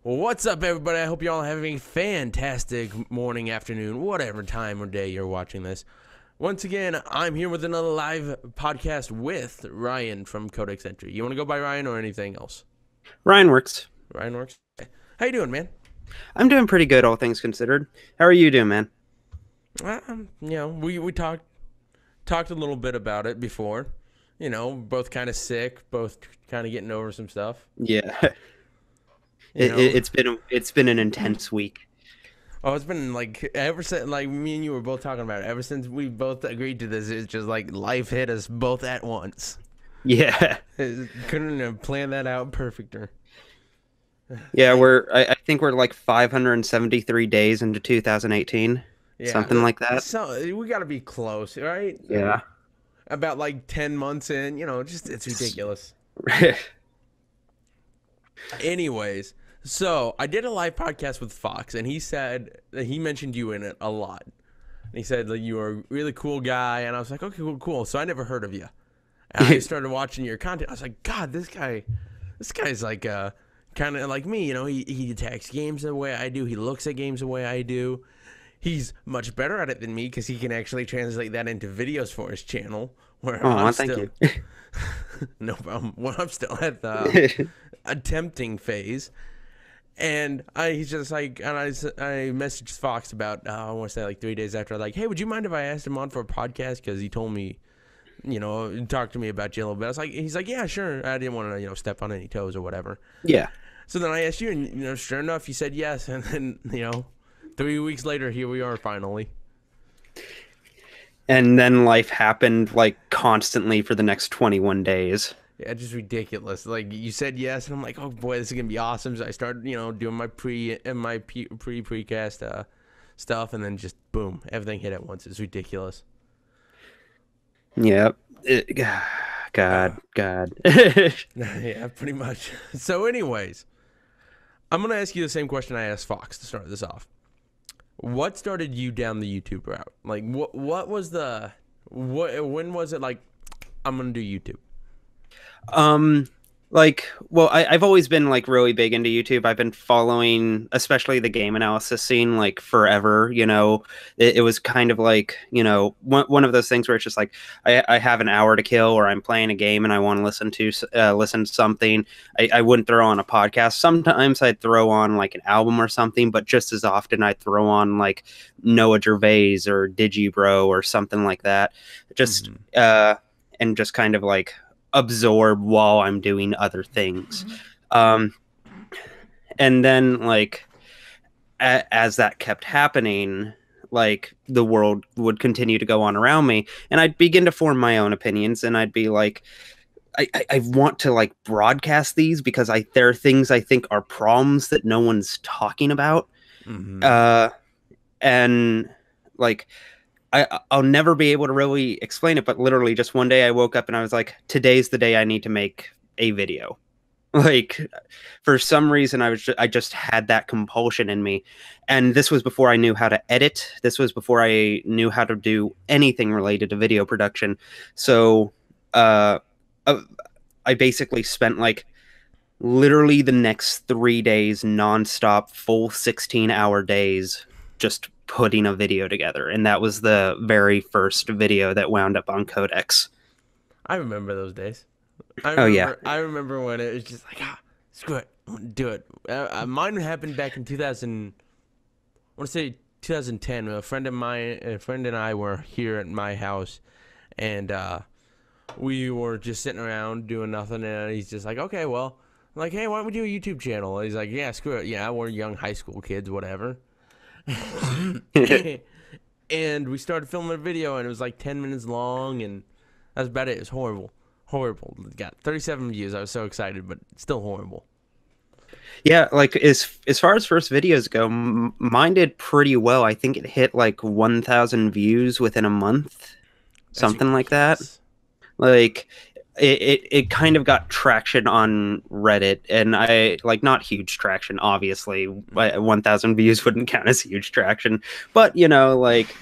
What's up, everybody? I hope you all are having a fantastic morning, afternoon, whatever time or day you're watching this. Once again, I'm here with another live podcast with Ryan from Codex Entry. You want to go by Ryan or anything else? Ryan works. Ryan works. Okay. How you doing, man? I'm doing pretty good, all things considered. How are you doing, man? We talked a little bit about it before. Both kind of sick, both kind of getting over some stuff. Yeah, You know, it's been an intense week. Oh, it's been like ever since like me and you were both talking about it. Ever since we both agreed to this, it's just like life hit us both at once. Yeah, Couldn't have planned that out perfecter. yeah. Like, I think we're like 573 days into 2018, yeah. something like that. So we got to be close, right? Yeah. About like 10 months in, just it's ridiculous. Anyways, so I did a live podcast with Fox, and he said that he mentioned you in it a lot. And he said that you were a really cool guy, and I was like, okay, cool. So I never heard of you. And I started watching your content. I was like, God, this guy's like kind of like me. He attacks games the way I do. He looks at games the way I do. He's much better at it than me because he can actually translate that into videos for his channel. Where Oh, I'm thank still, you. no problem. Well, I'm still at the attempting phase. And he's just like, and I messaged Fox about, I want to say like 3 days after, like, hey, would you mind if I asked him on for a podcast? Because he told me, talk to me about you a little bit. I was like, he's like, yeah, sure. I didn't want to, step on any toes or whatever. Yeah. So then I asked you, and, sure enough, you said yes. And then, 3 weeks later, here we are finally. And then life happened like constantly for the next 21 days. Yeah, just ridiculous. Like you said yes, and I'm like, oh boy, this is gonna be awesome. So I started, doing my precast stuff, and then just boom, everything hit at once. It's ridiculous. Yep. Uh, God. yeah, pretty much. So, anyways, I'm gonna ask you the same question I asked Fox to start this off. What started you down the YouTube route? Like, what was when was it like, I'm gonna do YouTube? Um, well, I've always been like really big into YouTube. I've been following, especially the game analysis scene, like forever. It was kind of like, one of those things where it's just like I have an hour to kill, or I'm playing a game and I want to listen to something. I wouldn't throw on a podcast. Sometimes I'd throw on like an album or something, but just as often I'd throw on like Noah Gervais or Digibro or something like that. Just and just kind of like absorb while I'm doing other things. Um, and then like as that kept happening, like the world would continue to go on around me, and I'd begin to form my own opinions, and I'd be like, I want to like broadcast these because there are things I think are problems that no one's talking about. And like I'll never be able to really explain it, but literally just one day I woke up and I was like, today's the day I need to make a video. Like for some reason I just had that compulsion in me. And this was before I knew how to edit. This was before I knew how to do anything related to video production. So I basically spent like literally the next 3 days nonstop, full 16-hour days, just putting a video together. And that was the very first video that wound up on Codex. I remember those days. Oh, yeah. I remember when it was just like, screw it, I'm gonna do it. Mine happened back in 2000. I want to say 2010. A friend and I were here at my house, and we were just sitting around doing nothing. And he's just like, okay, well, I'm like, hey, why don't we do a YouTube channel? And he's like, yeah, screw it. Yeah, we're young high school kids, whatever. And we started filming a video, and it was like 10 minutes long, and that's about it. It was horrible. It got 37 views. I was so excited, but still horrible. Yeah, like as far as first videos go, mine did pretty well. I think it hit like 1,000 views within a month, something like that. Like it kind of got traction on Reddit, and I like, not huge traction, obviously. 1,000 views wouldn't count as huge traction, but like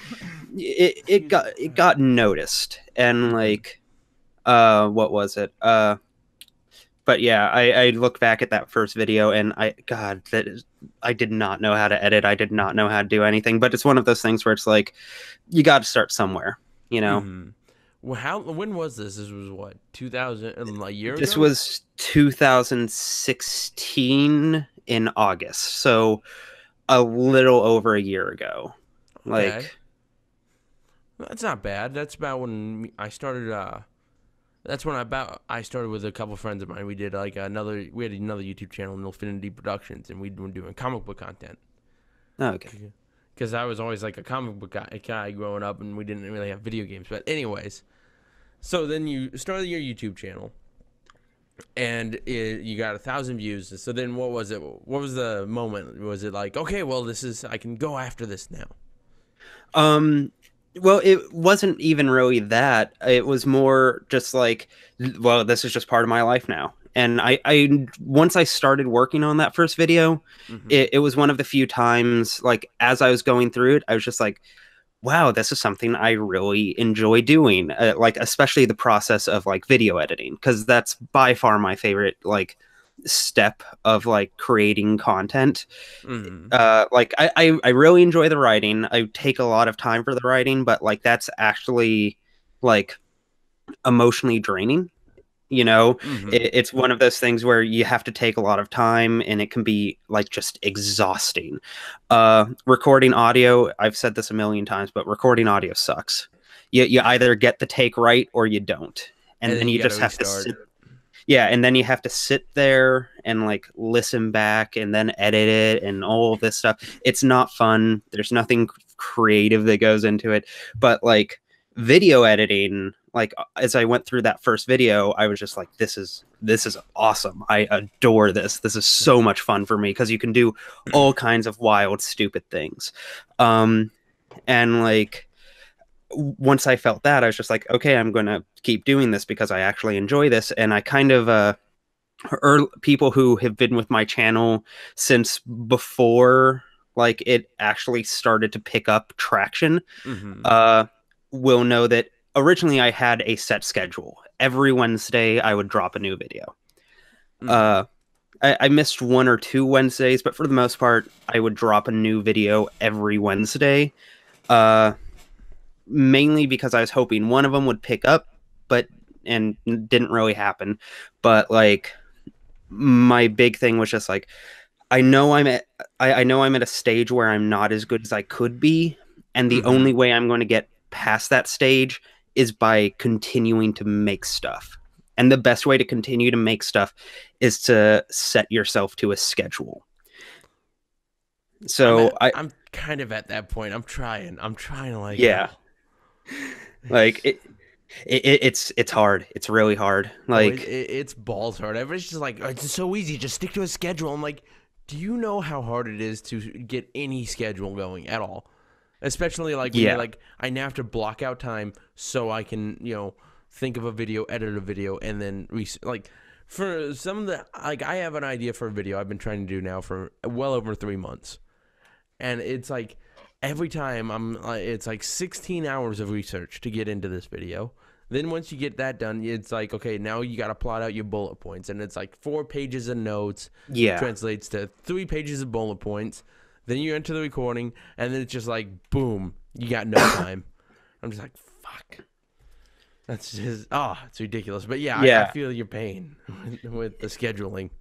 it got noticed, and like what was it? But but yeah, I look back at that first video and God, I did not know how to edit. I did not know how to do anything. But it's one of those things where it's like, you got to start somewhere, you know? Mm-hmm. Well, when was this? This was what, 2000, a year This ago? was 2016 in August. So a little over a year ago. Okay. Like, That's not bad. That's about when I started. That's when I started with a couple friends of mine. We did like we had another YouTube channel, Nilfinity Productions, and we were doing comic book content. okay. Because I was always like a comic book guy growing up, and we didn't really have video games. But anyways, so then you started your YouTube channel, and you got 1,000 views. So then, what was it? What was the moment? Was it like, okay, well, I can go after this now? Well, it wasn't even really that. It was more just like, well, this is just part of my life now. And I once I started working on that first video, Mm-hmm. it was one of the few times, like, as I was going through it, I was just like, wow, this is something I really enjoy doing. Like, especially the process of like video editing, because that's by far my favorite, like, step of like creating content. Mm-hmm. Like I really enjoy the writing. I take a lot of time for the writing, but like that's actually like emotionally draining. You know, Mm-hmm. it's one of those things where you have to take a lot of time, and it can be like just exhausting. Recording audio, I've said this a million times, but recording audio sucks. You either get the take right or you don't, And and then then you you got to just have to restart. sit. Yeah, and then you have to sit there and like listen back and then edit it and all this stuff. It's not fun. There's nothing creative that goes into it. But like video editing, like as I went through that first video, I was just like, this is awesome. I adore this. This is so much fun for me because you can do all kinds of wild, stupid things. Um, and like once I felt that, I was just like, okay, I'm gonna keep doing this because I actually enjoy this. And I kind of people who have been with my channel since before like it actually started to pick up traction Mm-hmm. uh will know that originally I had a set schedule. Every Wednesday I would drop a new video. Mm-hmm. uh I missed one or two Wednesdays, but for the most part I would drop a new video every Wednesday, uh mainly because I was hoping one of them would pick up, but and didn't really happen. But like my big thing was just like, I know I know I'm at a stage where I'm not as good as I could be, and the Mm-hmm. only way I'm going to get past that stage is by continuing to make stuff. And the best way to continue to make stuff is to set yourself to a schedule. So I I'm kind of at that point. I'm trying. I'm trying to like, yeah, like it's hard. It's really hard. Like it's balls hard. Everybody's just like, it's so easy. Just stick to a schedule. I'm like, do you know how hard it is to get any schedule going at all? Especially like when you're yeah. like, I now have to block out time so I can, think of a video, edit a video, and then like for some of the like I have an idea for a video I've been trying to do now for well over 3 months, and it's like every time it's like 16 hours of research to get into this video. Then once you get that done, it's like, okay, now you got to plot out your bullet points, and it's like 4 pages of notes Yeah. translates to 3 pages of bullet points. Then you enter the recording, and then it's just like, boom, you got no time. I'm just like, fuck. That's just, it's ridiculous. But yeah, I Yeah. feel your pain with the scheduling.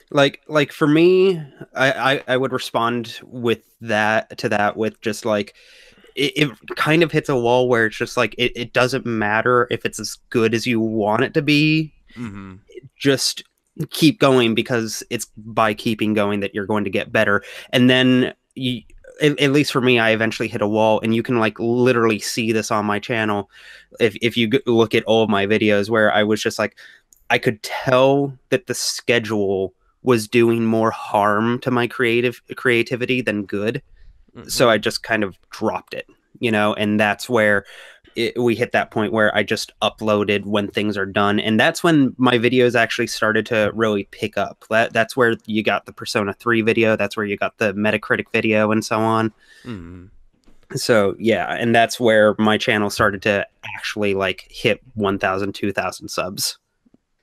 Like for me, I would respond with that with just like it kind of hits a wall where it's just like it doesn't matter if it's as good as you want it to be. Mm-hmm. Just keep going, because it's by keeping going that you're going to get better. And then at least for me, I eventually hit a wall, and you can like literally see this on my channel if you look at all of my videos, where I was just like, I could tell that the schedule was doing more harm to my creativity than good. So I Mm-hmm. just kind of dropped it, and that's where we hit that point where I just uploaded when things are done. And that's when my videos actually started to really pick up. That's where you got the Persona 3 video. That's where you got the Metacritic video and so on. Mm-hmm. So yeah, and that's where my channel started to actually like hit 1,000, 2,000 subs.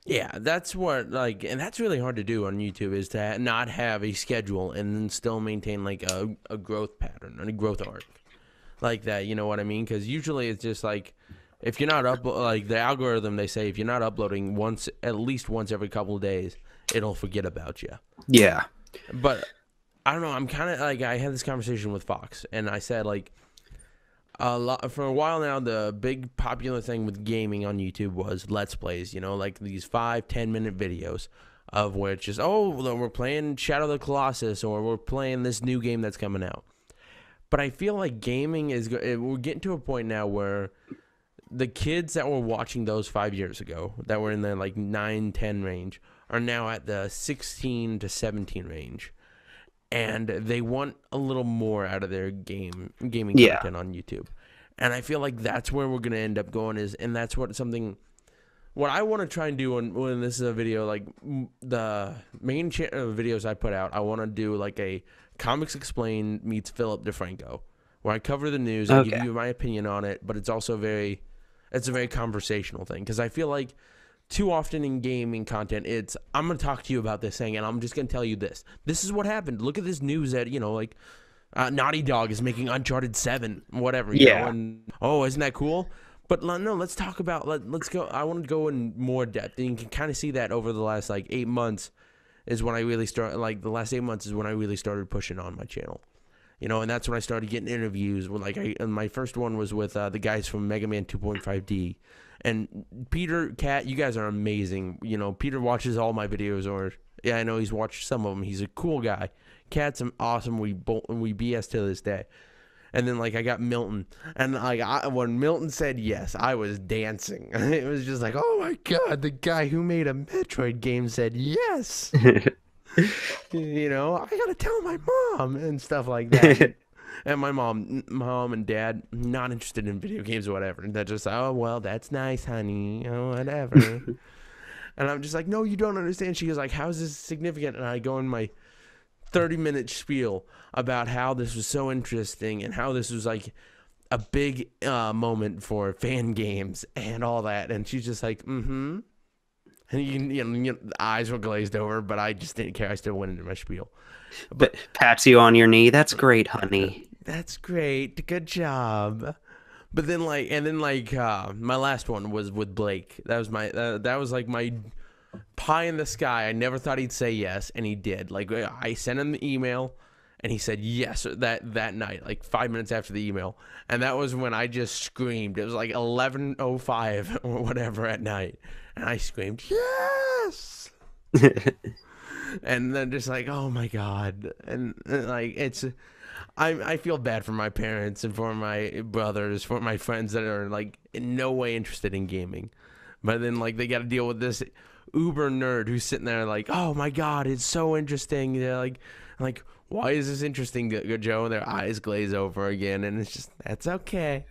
Yeah, that's what like, and that's really hard to do on YouTube is to not have a schedule and then still maintain like a growth pattern and a growth arc like that. You know what I mean? Because usually it's just like if you're not like the algorithm, they say if you're not uploading once, at least once every couple of days, it'll forget about you. Yeah. But I don't know. I'm kind of like I had this conversation with Fox, and I said like for a while now, the big popular thing with gaming on YouTube was Let's Plays, you know, like these 5-10 minute videos of which is, oh, we're playing Shadow of the Colossus or we're playing this new game that's coming out. But I feel like gaming is, we're getting to a point now where the kids that were watching those 5 years ago, that were in the like 9-10 range, are now at the 16 to 17 range. And they want a little more out of their gaming content on YouTube. And I feel like that's where we're going to end up going and that's what I want to try and do when this is a video, like the main videos I put out, I want to do like a Comics Explained meets Philip DeFranco, where I cover the news and give you my opinion on it, but it's also it's a very conversational thing. Because I feel like too often in gaming content, I'm going to talk to you about this thing, and I'm just going to tell you this. This is what happened. Look at this news that, you know, like Naughty Dog is making Uncharted 7, whatever. You know, and, oh, isn't that cool? But no, let's talk about, let's go. I want to go in more depth. And you can kind of see that over the last, like, 8 months is when I really started, like, the last 8 months is when I really started pushing on my channel. You know, and that's when I started getting interviews. And my first one was with the guys from Mega Man 2.5D. And Peter, Kat, you guys are amazing. You know, Peter watches all my videos, or yeah, I know he's watched some of them. He's a cool guy. Kat's awesome. We BS to this day. And then like I got Milton, and like when Milton said yes, I was dancing. It was just like, oh my god, the guy who made a Metroid game said yes. You know, I gotta tell my mom and stuff like that. And my mom and dad, not interested in video games or whatever. And they're just, oh, well, that's nice, honey. Oh, whatever. And I'm just like, no, you don't understand. She goes like, how is this significant? And I go in my 30-minute spiel about how this was so interesting and how this was like a big moment for fan games and all that. And she's just like, mm-hmm. And you know, the eyes were glazed over, but I just didn't care. I still went into my spiel. But pats you on your knee. That's great, honey. That's great. Good job. But then my last one was with Blake. That was that was like my pie in the sky. I never thought he'd say yes, and he did. Like I sent him the email, and he said yes that night, like 5 minutes after the email. And that was when I just screamed. It was like 11:05 or whatever at night, and I screamed yes. And then just like, oh my god, and like I feel bad for my parents and for my brothers, for my friends that are like in no way interested in gaming, but then like they got to deal with this uber nerd who's sitting there like, oh my god, it's so interesting. They're like, why is this interesting, Joe? And their eyes glaze over again, and it's just, that's okay.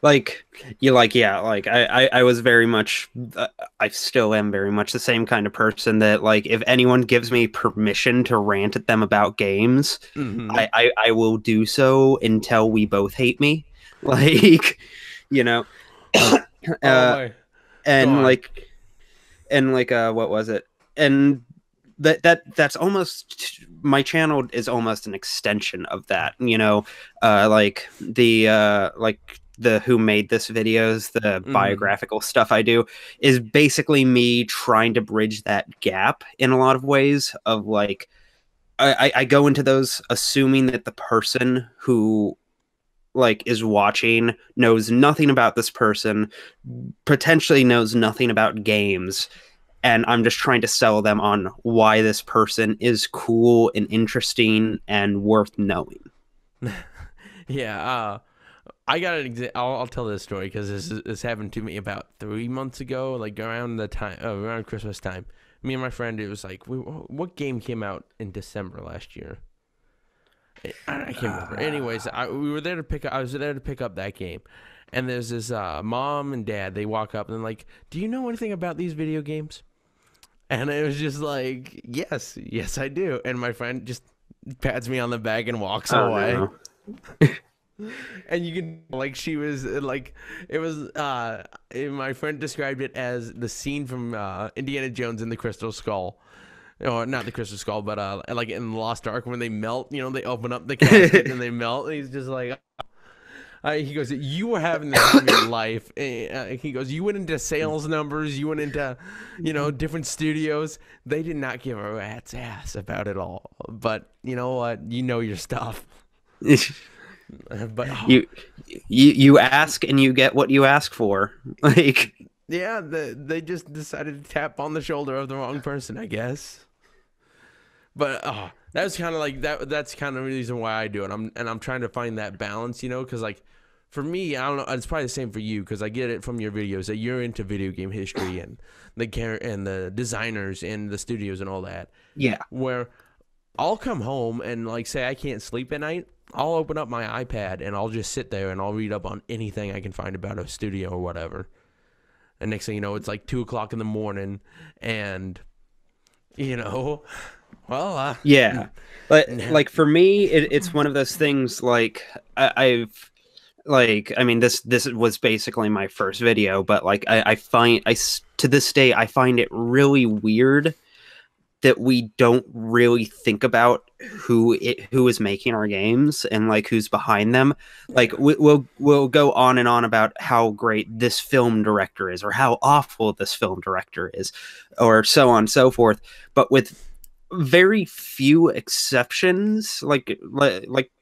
Like you like yeah like I was very much I still am very much the same kind of person that like if anyone gives me permission to rant at them about games, I will do so until we both hate me, like, you know. And what was it, and that's almost, my channel is almost an extension of that, you know. Like the who made this videos, the biographical stuff I do is basically me trying to bridge that gap in a lot of ways of like, I go into those assuming that the person who like is watching knows nothing about this person, potentially knows nothing about games, and I'm just trying to sell them on why this person is cool and interesting and worth knowing. Yeah, I got an I'll tell this story because this happened to me about 3 months ago, like around the time around Christmas time. Me and my friend, it was like, what game came out in December last year? I can't remember. Anyways, I was there to pick up that game, and there's this mom and dad. They walk up and they're like, "Do you know anything about these video games?" And it was just like, yes, I do. And my friend just pats me on the back and walks away. No. And you can like she was like it was my friend described it as the scene from Indiana Jones and the Crystal Skull. Or not the Crystal Skull, but like in the Lost Ark when they melt, you know, they open up the casket and they melt. And he's just like, he goes, "You were having the time of your life." He goes, "You went into sales numbers, you went into, you know, different studios. They did not give a rat's ass about it all. But you know what? You know your stuff." But you ask and you get what you ask for. Like, yeah, they just decided to tap on the shoulder of the wrong person, I guess. But that's kind of like that. That's kind of the reason why I do it. I'm trying to find that balance, you know, because like for me, I don't know. It's probably the same for you because I get it from your videos that you're into video game history and the designers and the studios and all that. yeah. Where I'll come home and like say I can't sleep at night. I'll open up my iPad and I'll just sit there and I'll read up on anything I can find about a studio or whatever. And next thing you know, it's like 2 o'clock in the morning, and you know, well, Yeah. But like for me, it's one of those things like I've like, I mean, this was basically my first video, but like to this day, I find it really weird that we don't really think about who is making our games and like who's behind them. Like we'll go on and on about how great this film director is or how awful this film director is or so on and so forth. But with very few exceptions, like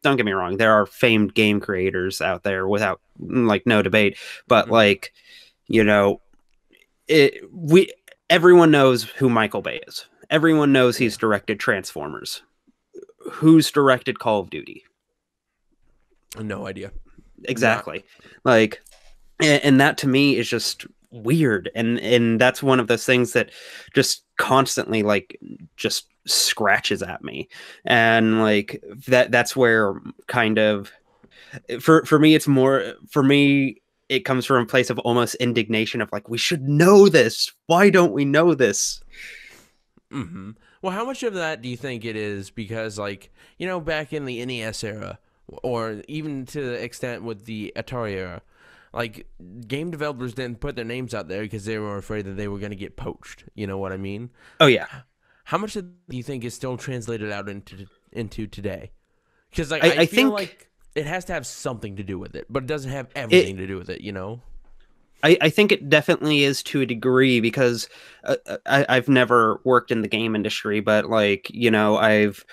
don't get me wrong, there are famed game creators out there without like no debate, but like, you know, everyone knows who Michael Bay is. Everyone knows he's directed Transformers. Who's directed Call of Duty? No idea. Exactly. Like, and that to me is just weird. And that's one of those things that just constantly like just scratches at me. And like that's where kind of for me, it's more for me, it comes from a place of almost indignation of like, we should know this. Why don't we know this? Mm-hmm. Well, how much of that do you think it is because, like, you know, back in the NES era, or even to the extent with the Atari era, like, game developers didn't put their names out there because they were afraid that they were going to get poached. You know what I mean? Oh, yeah. How much do you think is still translated out into today? Because, like, I feel think like it has to have something to do with it, but it doesn't have everything to do with it, you know? I think it definitely is to a degree because I've never worked in the game industry, but like, you know, I've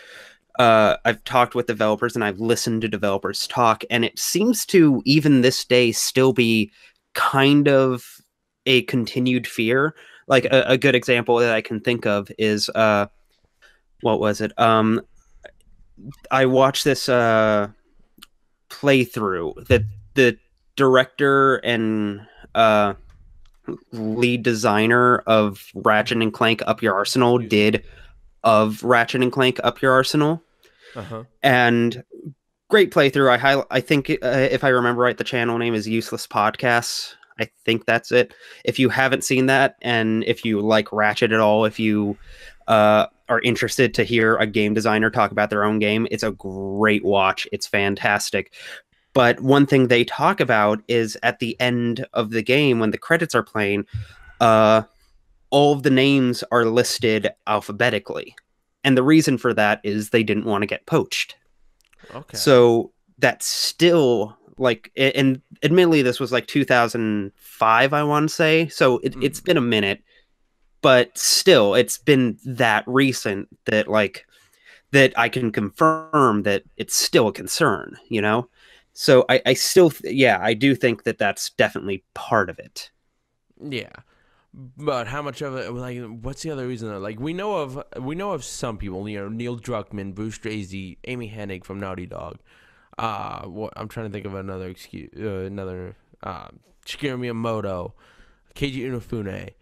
talked with developers and I've listened to developers talk, and it seems to even this day still be kind of a continued fear. Like a good example that I can think of is what was it? I watched this playthrough that the director and lead designer of Ratchet and Clank Up Your Arsenal did of Ratchet and Clank Up Your Arsenal. And great playthrough. I think if I remember right, the channel name is Useless Podcasts. I think that's it. If you haven't seen that, and if you like Ratchet at all, if you are interested to hear a game designer talk about their own game, it's a great watch. It's fantastic. But one thing they talk about is at the end of the game, when the credits are playing, all of the names are listed alphabetically. And the reason for that is they didn't want to get poached. Okay. So that's still like, and admittedly, this was like 2005, I want to say. So it's been a minute, but still, it's been that recent that like, that I can confirm that it's still a concern, you know? So I still, I do think that that's definitely part of it. Yeah, but how much of it? Like, what's the other reason? Like, we know of some people. You know, Neil Druckmann, Bruce Straley, Amy Hennig from Naughty Dog. I'm trying to think of another Shigeru Miyamoto, Keiji Inafune,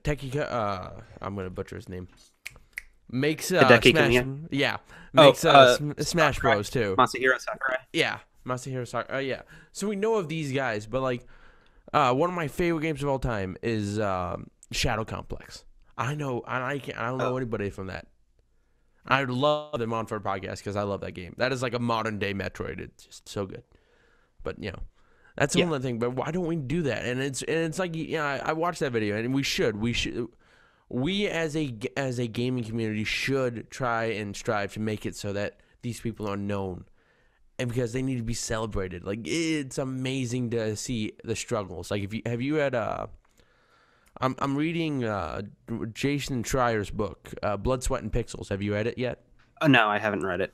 Teki. I'm gonna butcher his name. Makes Smash, Smash Bros too. Masahiro Sakurai. Yeah, Masahiro Sakurai. Yeah. So we know of these guys, but like, one of my favorite games of all time is Shadow Complex. I don't know anybody from that. I'd love them on for a podcast because I love that game. That is like a modern day Metroid. It's just so good. But that's Yeah. another thing. But why don't we do that? And it's like I watched that video, and we as a gaming community should try and strive to make it so that these people are known, and because they need to be celebrated. Like, it's amazing to see the struggles. Like, if you had I'm reading Jason Schreier's book, Blood, Sweat, and Pixels. Have you read it yet? Oh, no, I haven't read it.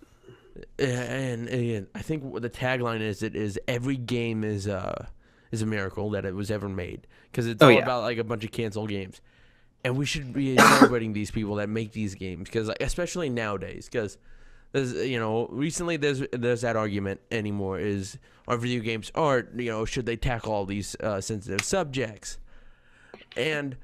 And I think what the tagline is every game is a miracle that it was ever made, because it's all about like a bunch of canceled games, and we should be celebrating these people that make these games, because especially nowadays, because there's recently there's that argument anymore, is are video games art, should they tackle all these sensitive subjects? And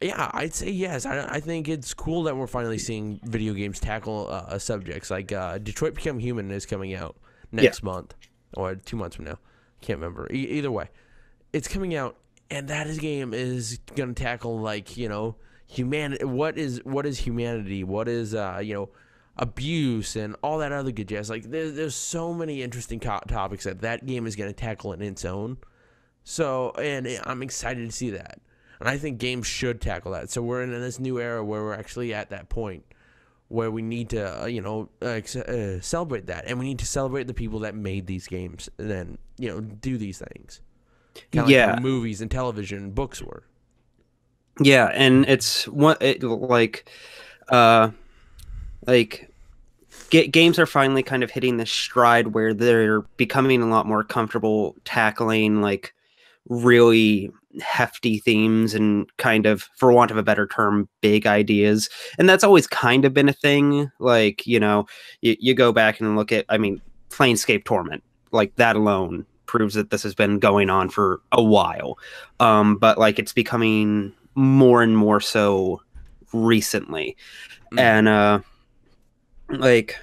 yeah, I'd say yes. I think it's cool that we're finally seeing video games tackle subjects like Detroit Become Human is coming out next month or 2 months from now. Can't remember. Either way, it's coming out, and that game is gonna tackle like humanity. What is humanity? What is abuse and all that other good jazz. Like there's so many interesting topics that game is gonna tackle in its own. So I'm excited to see that. And I think games should tackle that. So we're in this new era where we're actually at that point where we need to, celebrate that. And we need to celebrate the people that made these games and then, do these things. Kind of like how movies and television and books were. Yeah, and it's games are finally kind of hitting this stride where they're becoming a lot more comfortable tackling like really hefty themes and kind of, for want of a better term, big ideas. And that's always kind of been a thing. Like, you go back and look at, Planescape Torment, like that alone proves that this has been going on for a while. But like it's becoming more and more so recently. And like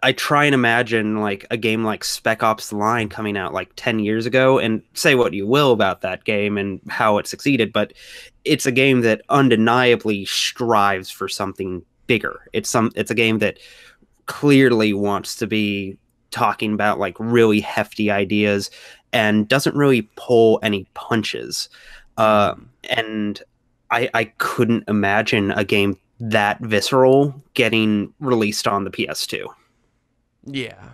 I try and imagine like a game like Spec Ops: The Line coming out like 10 years ago, and say what you will about that game and how it succeeded, but it's a game that undeniably strives for something bigger. It's a game that clearly wants to be talking about like really hefty ideas and doesn't really pull any punches. And I couldn't imagine a game that visceral getting released on the PS2. Yeah.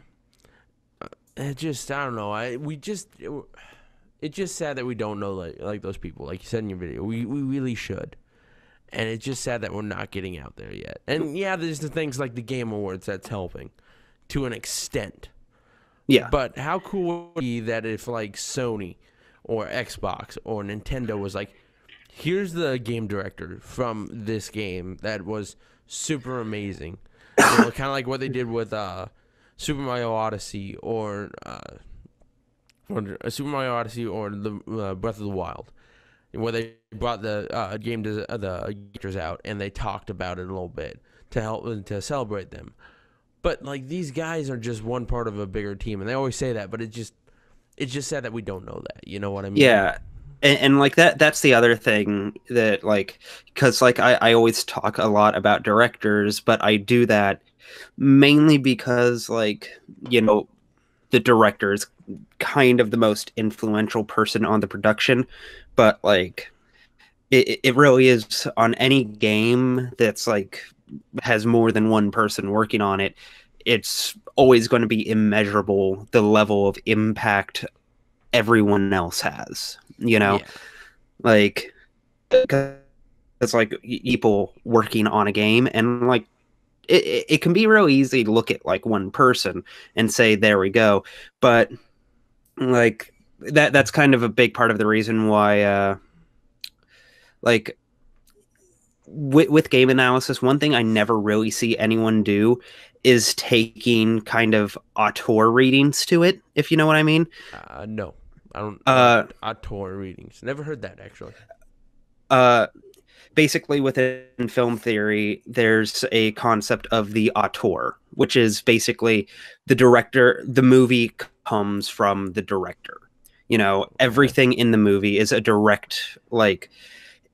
It just, I don't know. It's just sad that we don't know like those people, like you said in your video. We really should. And it's just sad that we're not getting out there yet. And yeah, there's the things like the Game Awards that's helping to an extent. Yeah. But how cool would it be that if like Sony or Xbox or Nintendo was like, here's the game director from this game that was super amazing. Kind of like what they did with Super Mario Odyssey or Super Mario Odyssey or the Breath of the Wild, where they brought the the characters out and they talked about it a little bit to help to celebrate them. But like these guys are just one part of a bigger team, and they always say that, but it's just sad that we don't know that. You know what I mean? Yeah. And like that's the other thing that like, because like I always talk a lot about directors, but I do that mainly because like, the director is kind of the most influential person on the production, but like it really is on any game that's like has more than one person working on it. It's always going to be immeasurable the level of impact everyone else has, like it's like people working on a game, and like it can be real easy to look at like one person and say there we go, but like that's kind of a big part of the reason why like with game analysis, one thing I never really see anyone do is taking kind of auteur readings to it, if you know what I mean. No, I don't. Auteur readings. Never heard that actually. Basically, within film theory, there's a concept of the auteur, which is basically the director. The movie comes from the director. Everything in the movie is a direct, like,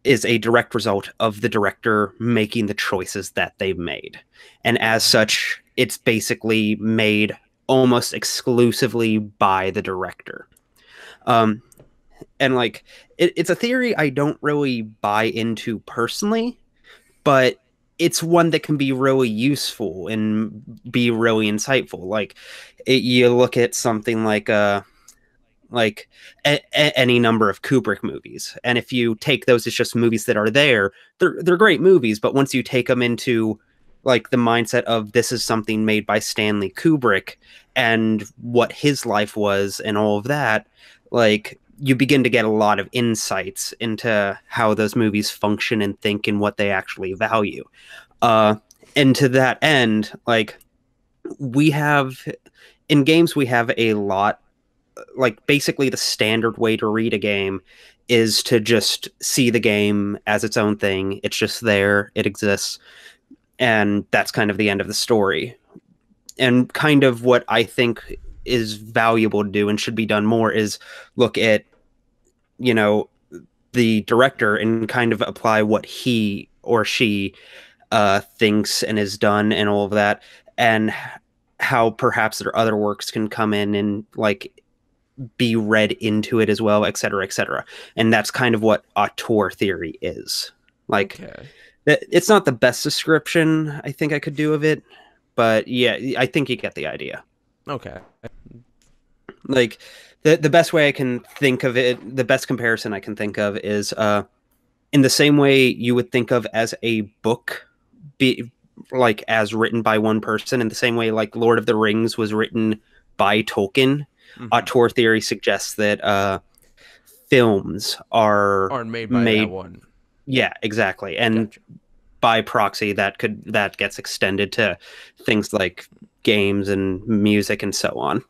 is a direct result of the director making the choices that they've made. And as such, it's basically made almost exclusively by the director. Um, and like, it's a theory I don't really buy into personally, but it's one that can be really useful and be really insightful. Like, you look at something like any number of Kubrick movies, and if you take those as just movies that are there, they're great movies. But once you take them into like the mindset of this is something made by Stanley Kubrick and what his life was and all of that, like you begin to get a lot of insights into how those movies function and think and what they actually value. Uh, and to that end, like we have in games, we have a lot, like basically the standard way to read a game is to just see the game as its own thing. It's just there, it exists, and that's kind of the end of the story. And kind of what I think is valuable to do and should be done more is look at, you know, the director and kind of apply what he or she thinks and has done and all of that, and how perhaps their other works can come in and like be read into it as well, et cetera, et cetera. And that's kind of what auteur theory is. Like, Okay. it's not the best description I think I could do of it, but yeah, I think you get the idea. Okay. Like, the best way I can think of it, the best comparison I can think of is in the same way you would think of as a book be like as written by one person, in the same way like Lord of the Rings was written by Tolkien. Mm-hmm. Auteur theory suggests that films are Aren't made by that made. one. Yeah, exactly. And Gotcha. by proxy, that gets extended to things like games and music and so on.